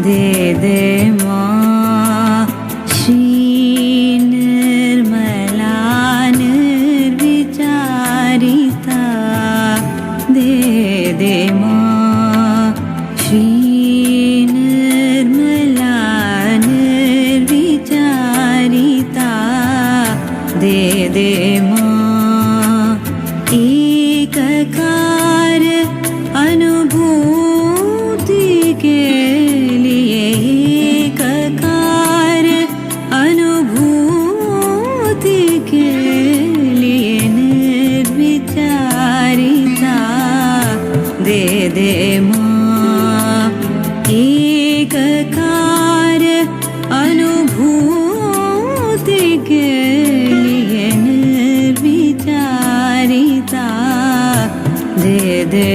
दे दे माँ श्री निर्मला निर्विचारिता दे दे माँ श्री निर्मला निर्विचारिता दे दे माँ एककार अनुभूति के लिए एककार अनुभूति के लिए निर्विचारिता दे दे माँ एककार अनुभूति के लिए निर्विचारिता दे दे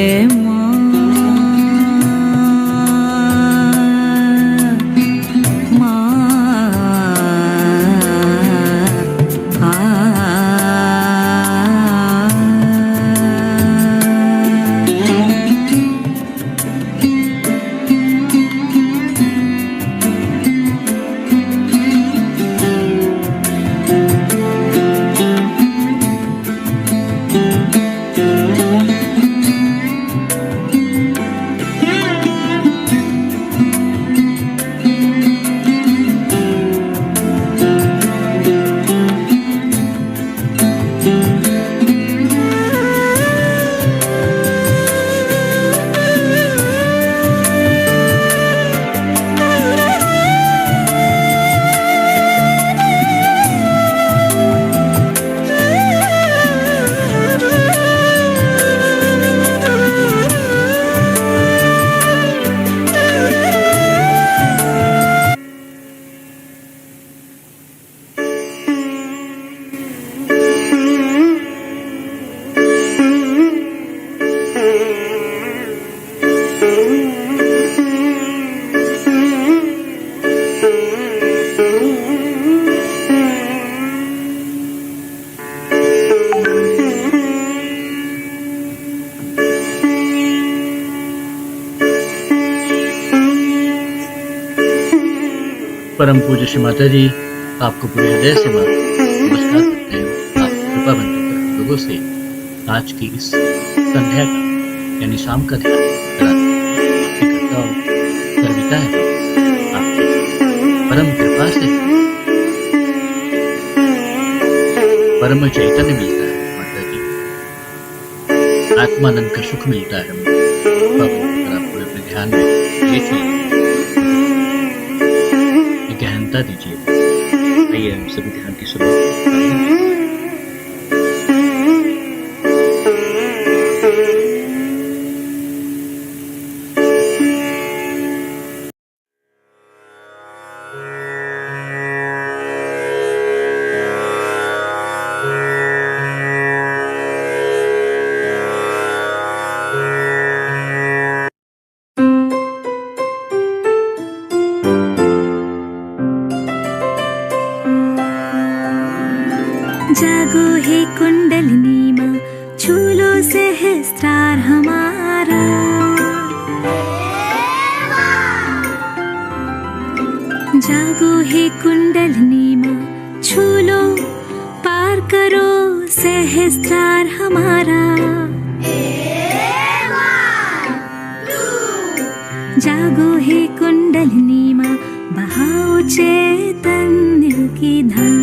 परम पूज्य श्री माता जी आपको पूरे हृदय से नमस्कार करते हैं। आप कृपा बंधु कर लोगों से आज की इस संध्या का यानी शाम का ध्यान करता हूँ। सर्विता है आपकी परम कृपा से परम चैतन्य मिलता है माता जी, आत्मानंद का सुख मिलता है। कृपा बंधु कर आप पूरे अपने ध्यान में देखिए, गहनता दीजिए। आइए हम सभी ध्यान की शुरुआत करते हैं। जागो हे कुंडलिनी माँ, छू लो सहस्त्रार हमारा। जागो हे कुंडलिनी माँ, छू लो पार करो सहस्त्रार हमारा। जागो हे कुंडलिनी माँ, बहाओ चैतन्य की धाम।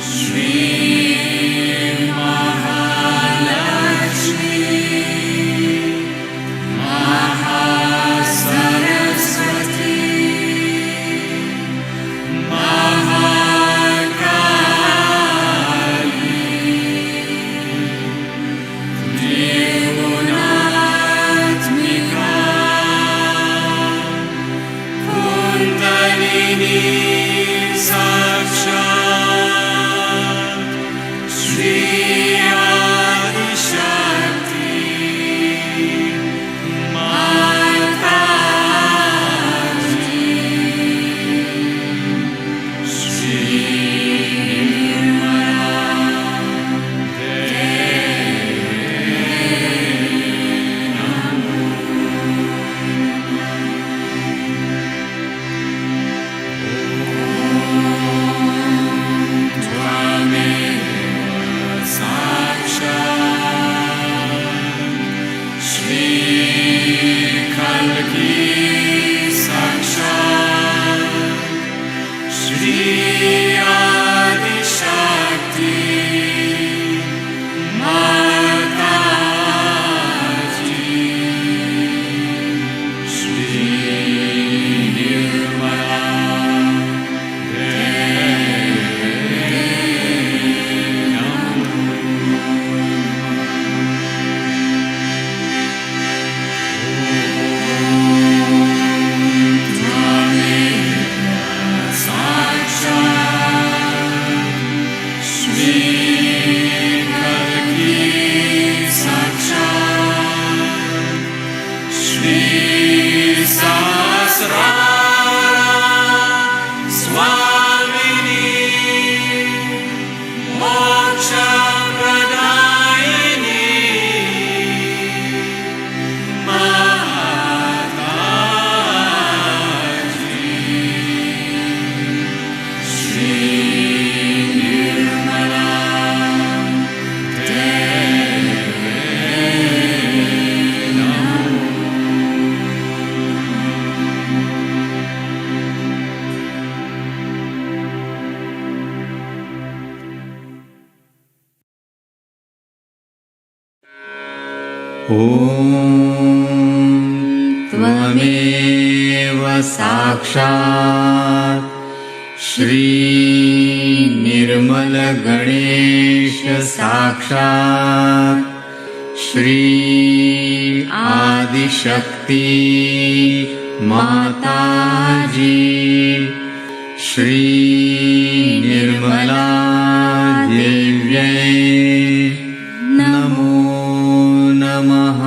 Shri त्वमेव साक्षात् श्री निर्मल गणेश साक्षात् श्री आदिशक्ति माताजी श्री निर्मला देव्यै नमो नमः।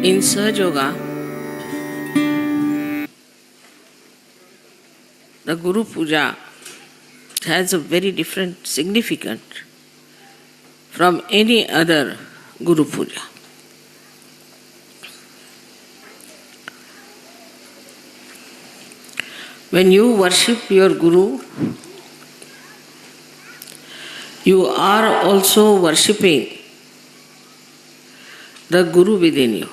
In Sahaja, the Guru Puja has a very different significance from any other Guru Puja. When you worship your Guru, you are also worshipping the Guru within you.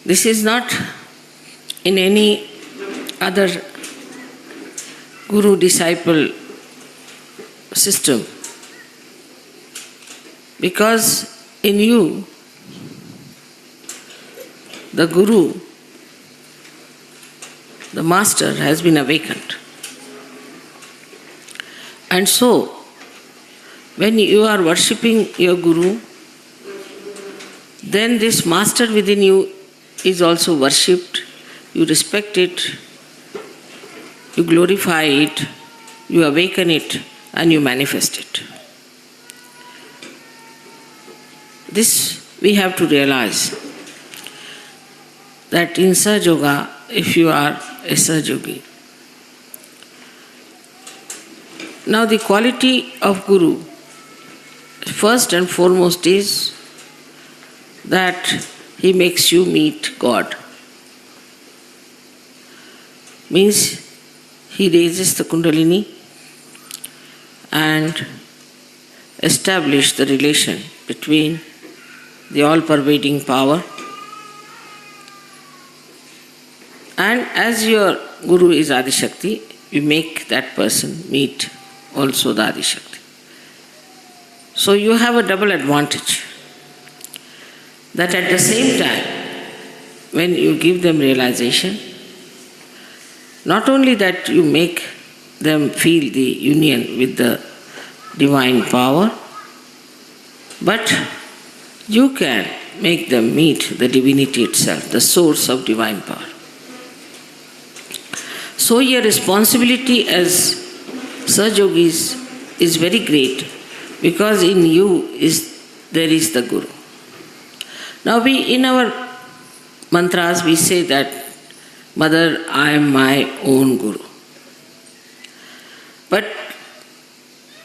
This is not in any other guru-disciple system, because in you, the Guru, the Master, has been awakened. And so, when you are worshipping your Guru, then this Master within you is also worshipped, you respect it, you glorify it, you awaken it, and you manifest it. This we have to realize, that in Sahaja, if you are a Sahajogi. Now the quality of Guru, first and foremost, is that he makes you meet God. Means he raises the Kundalini and establishes the relation between the all-pervading power, and as your Guru is Adi-Shakti, you make that person meet also the Adi-Shakti. So you have a double advantage. That at the same time, when you give them realization, not only that you make them feel the union with the divine power, but you can make them meet the divinity itself, the source of divine power. So your responsibility as Sahajogis is very great, because in you there is the Guru. Now in our mantras we say that, Mother, I am my own Guru. But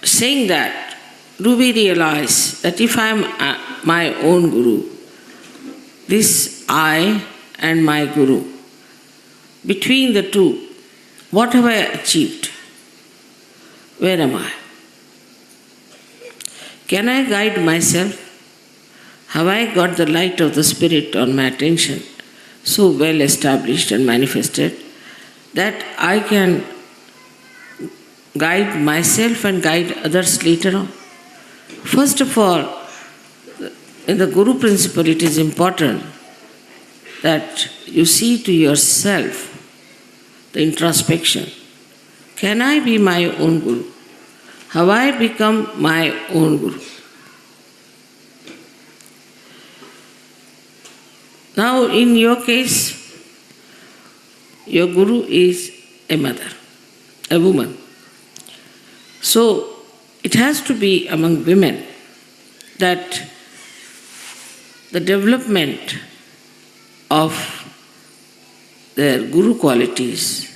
saying that, do we realize that if I am my own Guru, this I and my Guru, between the two, what have I achieved? Where am I? Can I guide myself? Have I got the light of the Spirit on my attention so well established and manifested that I can guide myself and guide others later on? First of all, in the Guru principle, it is important that you see to yourself the introspection, can I be my own guru? Have I become my own guru? Now, in your case, your guru is a mother, a woman. So, it has to be among women that the development of their guru qualities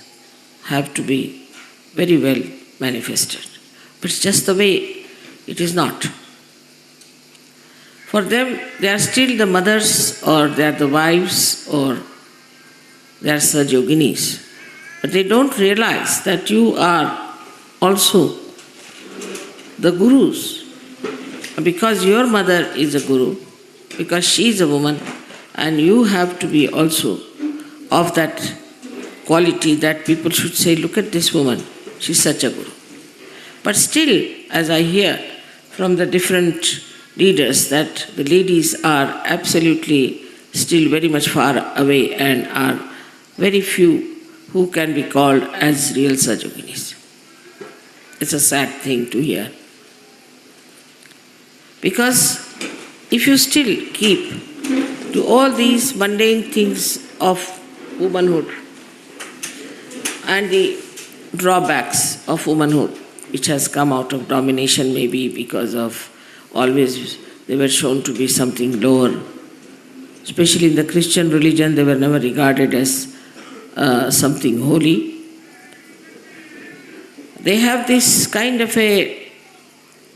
have to be very well manifested. But it's just the way it is not. For them, they are still the mothers, or they are the wives, or they are Sahaja. But they don't realize that you are also the gurus. Because your mother is a guru, because she is a woman, and you have to be also of that quality that people should say, look at this woman, she's such a guru. But still, as I hear from the different leaders, that the ladies are absolutely still very much far away and are very few who can be called as real Sahaja. It's a sad thing to hear. Because if you still keep to all these mundane things of womanhood and the drawbacks of womanhood, which has come out of domination, maybe because of always they were shown to be something lower. Especially in the Christian religion, they were never regarded as something holy. They have this kind of a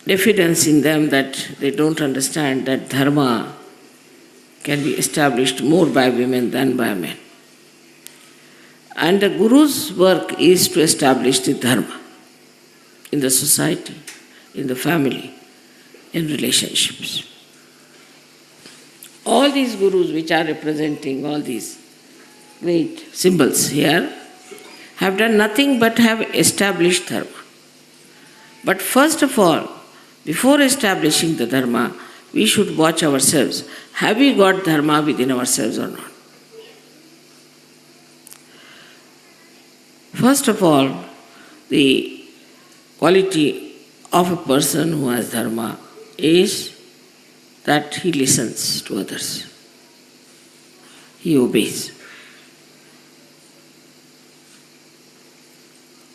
diffidence in them that they don't understand that dharma can be established more by women than by men. And the guru's work is to establish the dharma in the society, in the family, in relationships. All these gurus which are representing all these great symbols here have done nothing but have established dharma. But first of all, before establishing the dharma, we should watch ourselves. Have we got dharma within ourselves or not? First of all, the quality of a person who has dharma is that he listens to others. He obeys.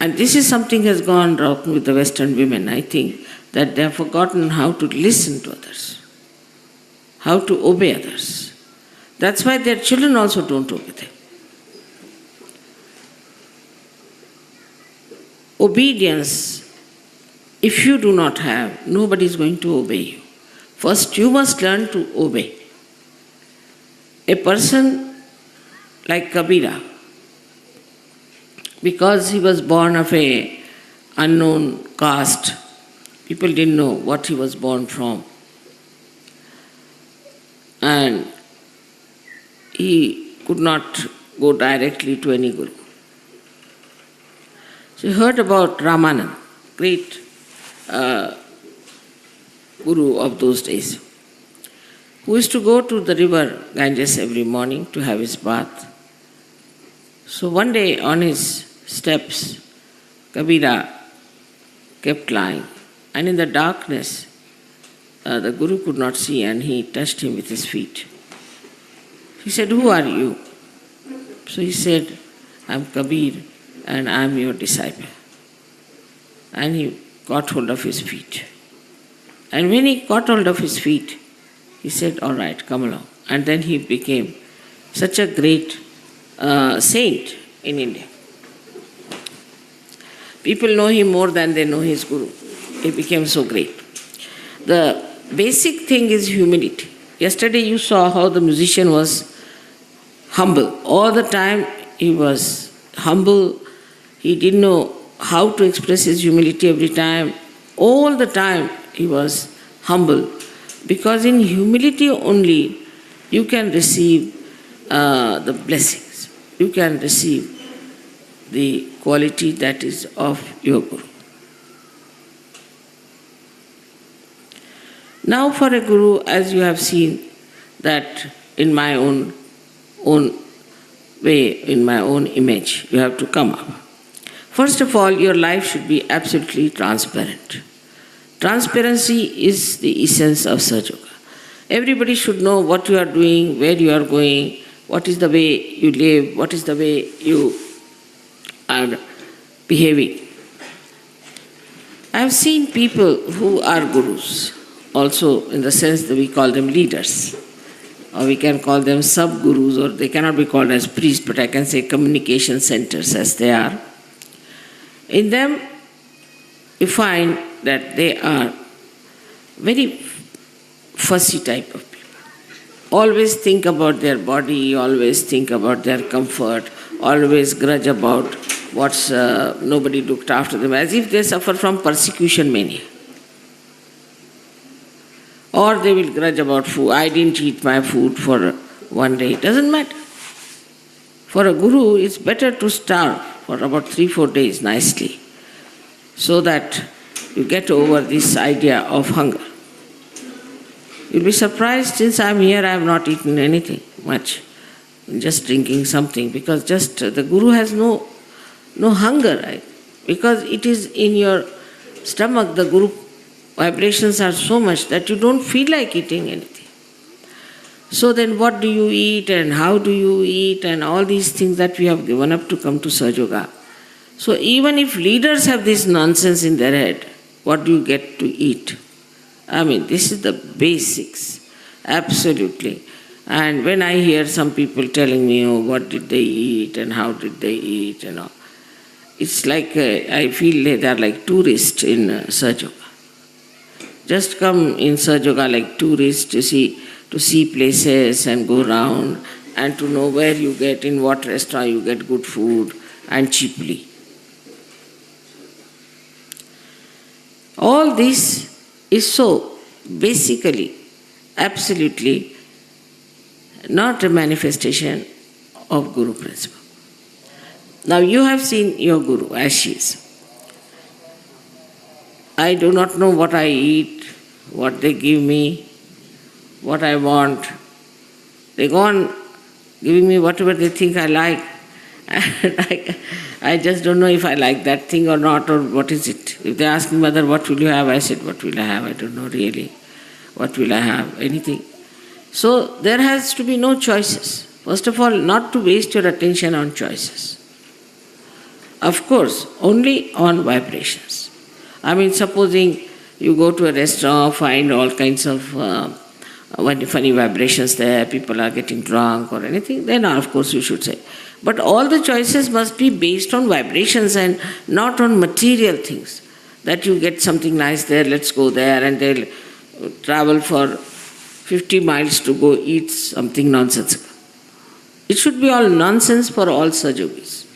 And this is something has gone wrong with the Western women, I think, that they have forgotten how to listen to others, how to obey others. That's why their children also don't obey them. Obedience, if you do not have, nobody is going to obey you. First, you must learn to obey. A person like Kabira, because he was born of a unknown caste, people didn't know what he was born from. And he could not go directly to any guru. So he heard about Ramanand, great guru of those days, who used to go to the river Ganges every morning to have his bath. So one day on his steps, Kabira kept lying, and in the darkness, the guru could not see, and he touched him with his feet. He said, "Who are you?" So he said, "I'm Kabir, and I'm your disciple." And he caught hold of his feet. And when he caught hold of his feet, he said, "All right, come along." And then he became such a great saint in India. People know him more than they know his guru. He became so great. The basic thing is humility. Yesterday you saw how the musician was humble. All the time he was humble. He didn't know how to express his humility every time. All the time he was humble. Because in humility only you can receive the blessings. You can receive the quality that is of your guru. Now for a guru, as you have seen, that in my own way, in my own image, you have to come up. First of all, your life should be absolutely transparent. Transparency is the essence of Sahaja Yoga. Everybody should know what you are doing, where you are going, what is the way you live, what is the way you are behaving. I have seen people who are gurus, also in the sense that we call them leaders, or we can call them sub-gurus, or they cannot be called as priests, but I can say communication centers as they are. In them, you find that they are very fussy type of people. Always think about their body, always think about their comfort, always grudge about what's nobody looked after them, as if they suffer from persecution mania. Or they will grudge about food. I didn't eat my food for one day. It doesn't matter. For a guru, it's better to starve for about 3-4 days nicely, so that you get over this idea of hunger. You'll be surprised, since I'm here, I have not eaten anything much. I'm just drinking something, because just the guru has no hunger, right? Because it is in your stomach, the guru vibrations are so much that you don't feel like eating anything. So then what do you eat and how do you eat and all these things that we have given up to come to Sahaja Yoga. So even if leaders have this nonsense in their head, what do you get to eat? I mean, this is the basics, absolutely. And when I hear some people telling me, oh, what did they eat and how did they eat and all, it's like I feel they are like tourists in Sahaja Yoga. Just come in Sahaja Yoga like tourists to see places and go around and to know where you get, in what restaurant you get good food and cheaply. All this is so basically, absolutely not a manifestation of Guru principle. Now you have seen your Guru as she is. I do not know what I eat, what they give me, what I want. They go on giving me whatever they think I like. And I just don't know if I like that thing or not, or what is it. If they ask me, Mother, what will you have? I said, what will I have? I don't know really. What will I have? Anything. So there has to be no choices. First of all, not to waste your attention on choices. Of course, only on vibrations. I mean, supposing you go to a restaurant, find all kinds of funny vibrations there, people are getting drunk or anything, then of course you should say. But all the choices must be based on vibrations and not on material things. That you get something nice there, let's go there, and they'll travel for 50 miles to go eat something nonsensical. It should be all nonsense for all Sahajogis.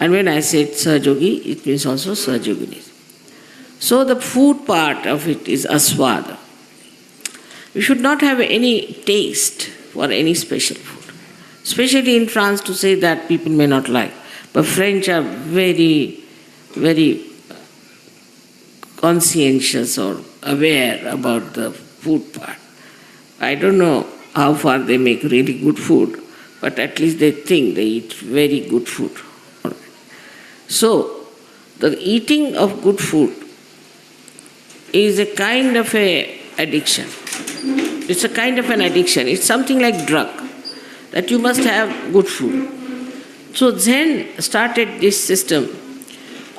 And when I say Sahajogi, it means also Sahajoginis. So the food part of it is aswada. You should not have any taste for any special food. Especially in France, to say that people may not like. But French are very, very conscientious or aware about the food part. I don't know how far they make really good food, but at least they think they eat very good food. So, the eating of good food is a kind of a addiction. It's a kind of an addiction. It's something like drug, that you must have good food. So Zen started this system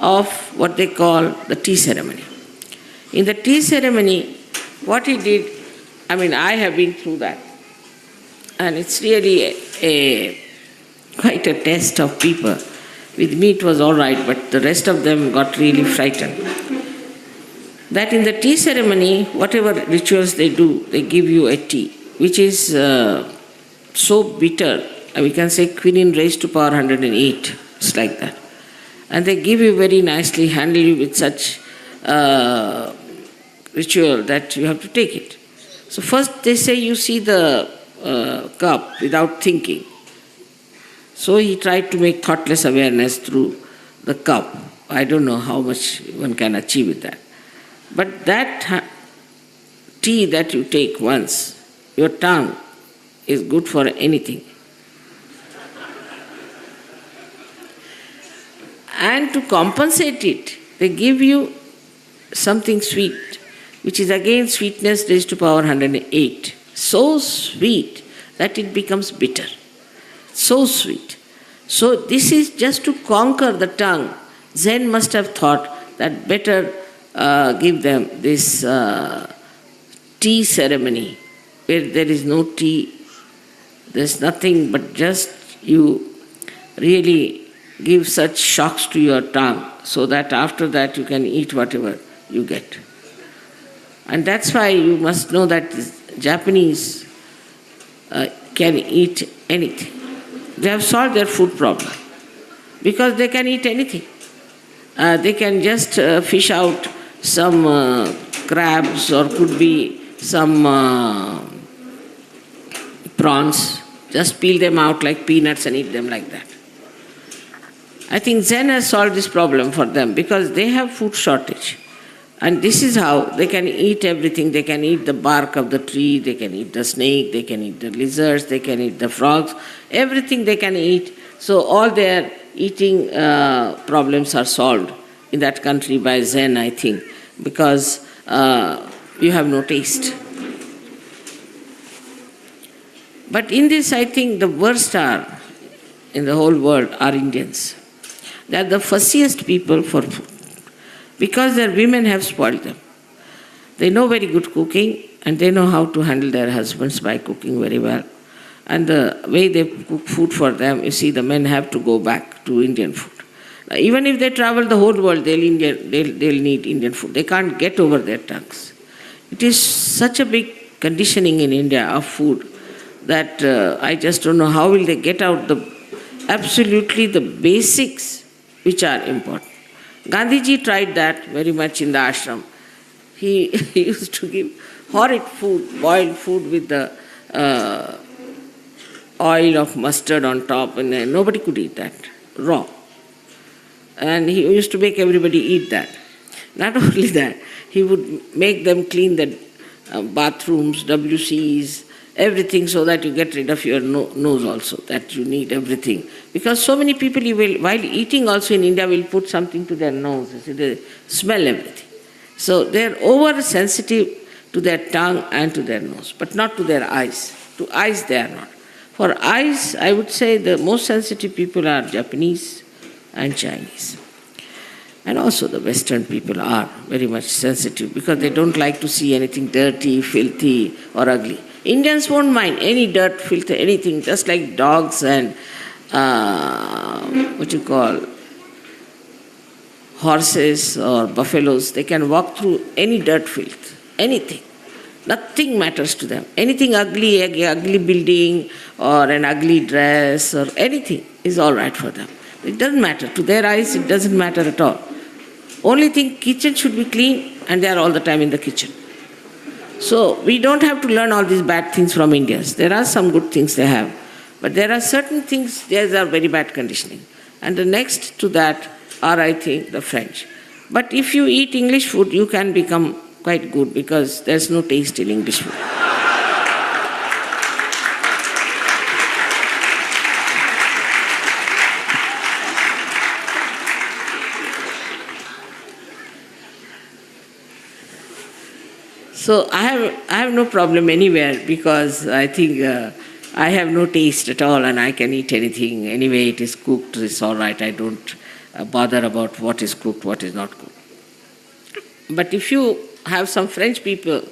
of what they call the tea ceremony. In the tea ceremony, what he did, I mean, I have been through that. And it's really quite a test of people. With me it was all right, but the rest of them got really frightened. That in the tea ceremony, whatever rituals they do, they give you a tea, which is so bitter, we can say quinine raised to power 108, it's like that. And they give you very nicely, handle you with such ritual that you have to take it. So first they say you see the cup without thinking. So he tried to make thoughtless awareness through the cup. I don't know how much one can achieve with that. But that tea that you take once, your tongue is good for anything. And to compensate it, they give you something sweet, which is again sweetness raised to power 108. So sweet that it becomes bitter. So sweet. So this is just to conquer the tongue. Zen must have thought that better give them this tea ceremony, where there is no tea, there's nothing but just you really give such shocks to your tongue so that after that you can eat whatever you get. And that's why you must know that Japanese can eat anything. They have solved their food problem because they can eat anything. They can just fish out some crabs or could be some prawns, just peel them out like peanuts and eat them like that. I think Zen has solved this problem for them because they have food shortage. And this is how they can eat everything. They can eat the bark of the tree, they can eat the snake, they can eat the lizards, they can eat the frogs, everything they can eat. So all their eating problems are solved in that country by Zen, I think, because you have no taste. But in this, I think the worst are, in the whole world, are Indians. They are the fussiest people for food because their women have spoiled them. They know very good cooking and they know how to handle their husbands by cooking very well. And the way they cook food for them, you see, the men have to go back to Indian food. Now, even if they travel the whole world, they'll need Indian food. They can't get over their tongues. It is such a big conditioning in India of food that I just don't know how will they get out absolutely the basics which are important. Gandhiji tried that very much in the ashram. He used to give horrid food, boiled food with the oil of mustard on top, and nobody could eat that, raw. And he used to make everybody eat that. Not only that, he would make them clean the bathrooms, WCs, everything so that you get rid of your nose also, that you need everything. Because so many people, while eating also in India, will put something to their nose, they smell everything. So they're oversensitive to their tongue and to their nose, but not to their eyes. To eyes they are not. For eyes, I would say the most sensitive people are Japanese and Chinese. And also the Western people are very much sensitive because they don't like to see anything dirty, filthy or ugly. Indians won't mind any dirt, filth, anything, just like dogs and horses or buffaloes. They can walk through any dirt, filth, anything. Nothing matters to them. Anything ugly, ugly building or an ugly dress or anything is all right for them. It doesn't matter. To their eyes, it doesn't matter at all. Only thing, kitchen should be clean and they are all the time in the kitchen. So we don't have to learn all these bad things from Indians. There are some good things they have. But there are certain things, theirs are very bad conditioning. And the next to that are, I think, the French. But if you eat English food, you can become quite good because there's no taste in English food. So I have no problem anywhere because I think I have no taste at all and I can eat anything. Anyway, it is cooked, it's all right. I don't bother about what is cooked, what is not cooked. But if you have some French people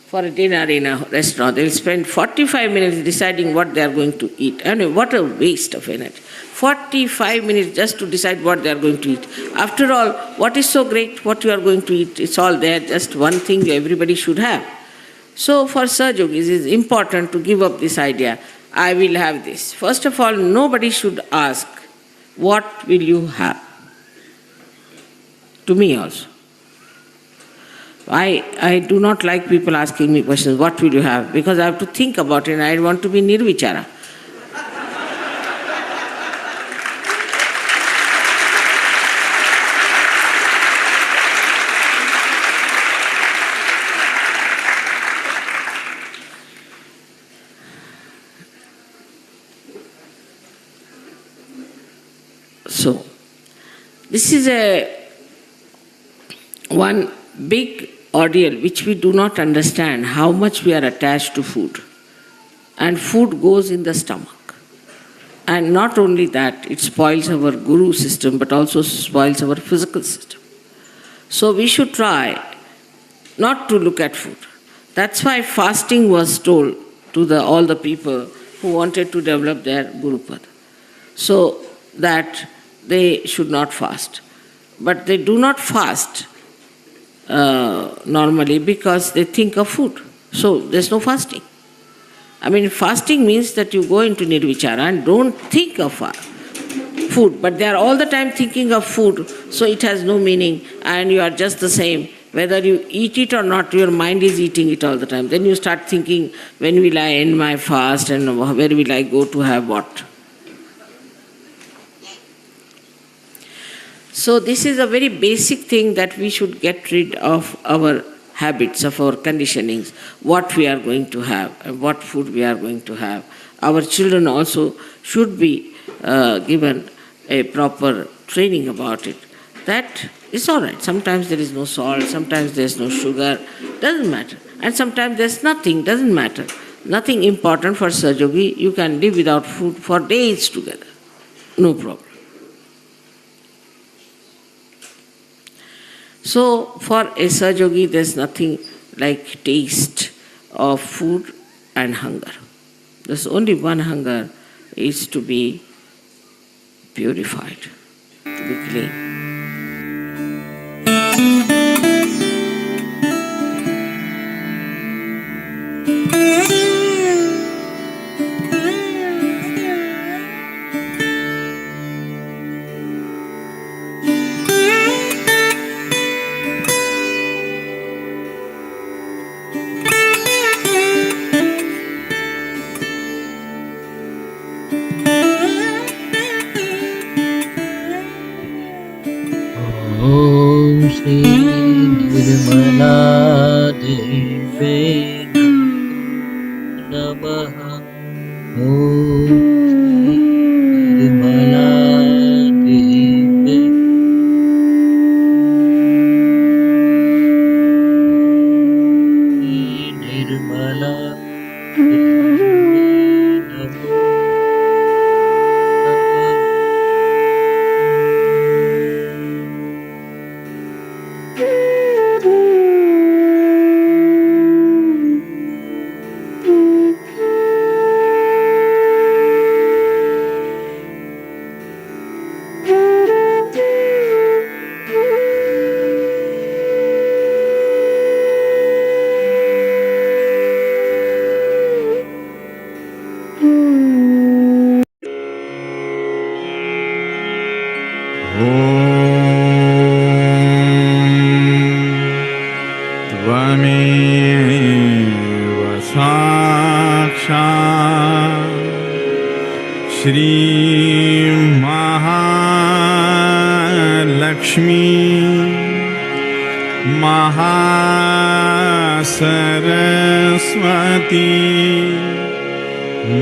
for a dinner in a restaurant, they'll spend 45 minutes deciding what they are going to eat. Anyway, what a waste of energy. 45 minutes just to decide what they are going to eat. After all, what is so great, what you are going to eat? It's all there, just one thing everybody should have. So for Sahaja Yogis, it is important to give up this idea, I will have this. First of all, nobody should ask, what will you have? To me also. I do not like people asking me questions, what will you have? Because I have to think about it and I want to be nirvichara. So, This is one big ordeal which we do not understand, how much we are attached to food. And food goes in the stomach. And not only that, it spoils our guru system, but also spoils our physical system. So we should try not to look at food. That's why fasting was told to all the people who wanted to develop their Gurupad. So that they should not fast. But they do not fast normally because they think of food. So there's no fasting. I mean, fasting means that you go into nirvichara and don't think of food, but they are all the time thinking of food, so it has no meaning, and you are just the same. Whether you eat it or not, your mind is eating it all the time. Then you start thinking, when will I end my fast and where will I go to have what? So this is a very basic thing that we should get rid of our habits, of our conditionings, what we are going to have and what food we are going to have. Our children also should be given a proper training about it. That is all right. Sometimes there is no salt, sometimes there is no sugar, doesn't matter. And sometimes there is nothing, doesn't matter. Nothing important for Sahaja. You can live without food for days together. No problem. So for a Sahaja, there is nothing like taste of food and hunger. There's only one hunger, is to be purified, to be clean. Shri Nirmala Deve Namaha. Om Shri Nirmala Deve Nirmala Shri Mahalakshmi Mahasaraswati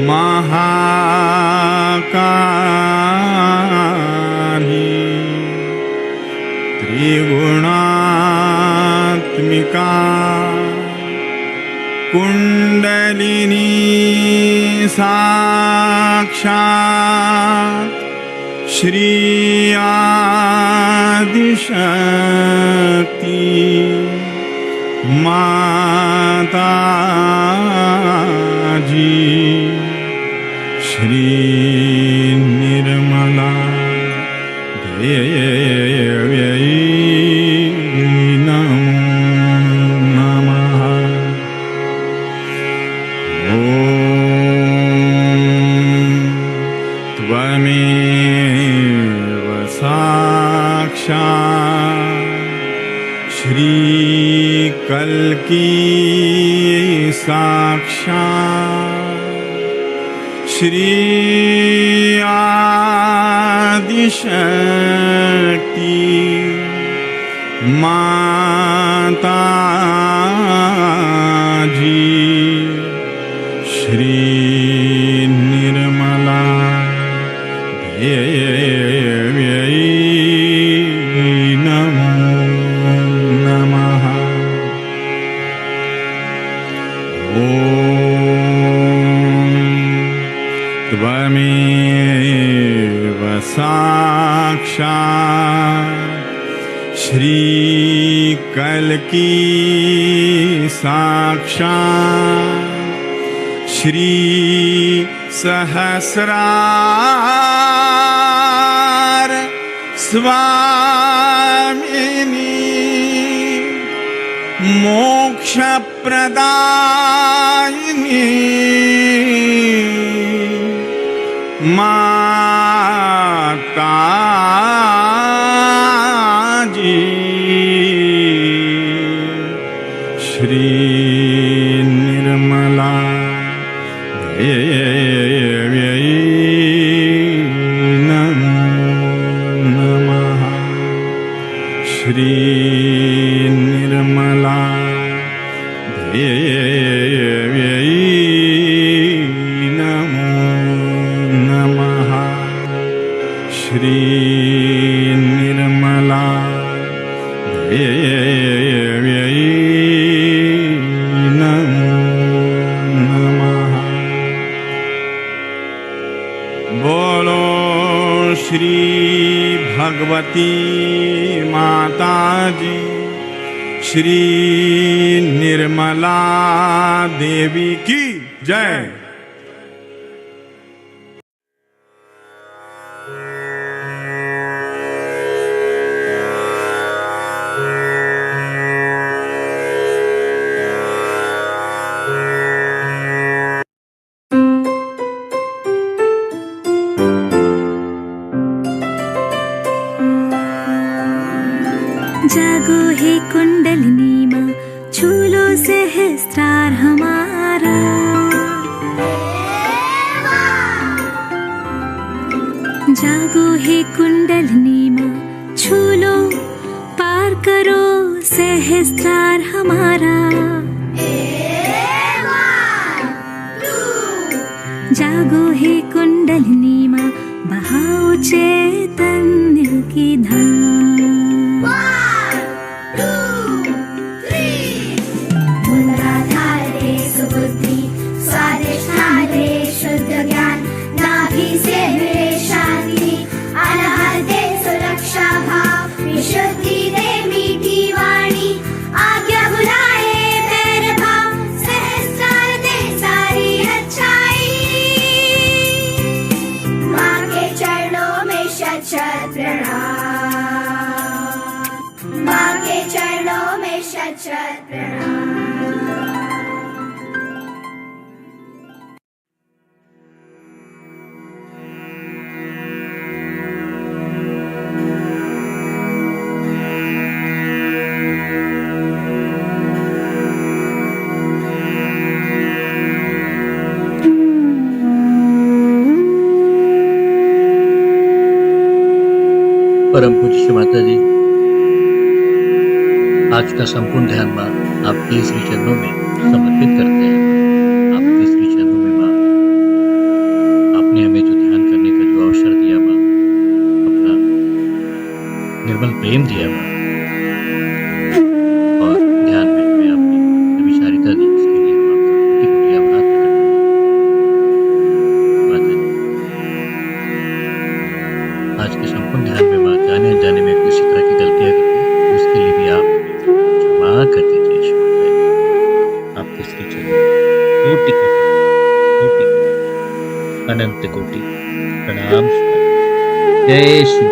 Mahakali Trigunatmika Kundalini Sakshat Shri Adishakti Mataji Shri Nirmala Devi Namo Namaha. Tvameva Sakshat Shri Kalki Sakshat Shri Adishakti Mataji Shri Nirmala Devi साक्षात् श्री कल्की साक्षात् श्री सहस्रार स्वामिनी मोक्ष प्रदायिनी माताजी श्री निर्मला देव्यै नमो नमः श्री निर्मला देव्यै नमो नमः श्री निर्मला देव्यै नमो नमः। बोलो श्री भगवती माताजी श्री निर्मला देवी की जय। जागो हे कुंडलिनी माँ, छू लो सहस्त्रार हमारा। जागो हे कुंडलिनी माँ, छू लो, पार करो सहस्त्रार हमारा। जागो हे कुंडलिनी माँ, बहाओ चैतन्य की धाम। मूलाधारे सुबुद्धि, स्वाधिष्ठाने शुद्ध ज्ञान, नाभि से मिले शांति, अनाहते सुरक्षा भाव, विशुद्धि दे मीठी वाणी, आज्ञा बुलाए पैर भाव, सहस्रार दे सारी अच्छाई। माँ के चरणों में शत शत प्रणाम, माँ के चरणों में शत शत प्रणाम। परम पूज्य श्री माता जी, आज का संपूर्ण ध्यान माँ आपके श्री चरणों में समर्पित करते हैं। आपके श्री चरणों में माँ, आपने हमें जो ध्यान करने का जो अवसर दिया माँ, अपना निर्मल प्रेम दिया माँ, और ध्यान में हमें आपने विचारिता दी, इसके लिए हम आपका कोटि कोटि आभार प्रकट करते हैं। माता जी, आज के संपूर्ण ध्यान में माँ जाने अनजाने में किसी तरह की गलतियां करती है, उसके लिए भी आप क्षमा कर दीजिए। आपके श्री चरण कोटि कोटि अनंत कोटि प्रणाम। जय श्री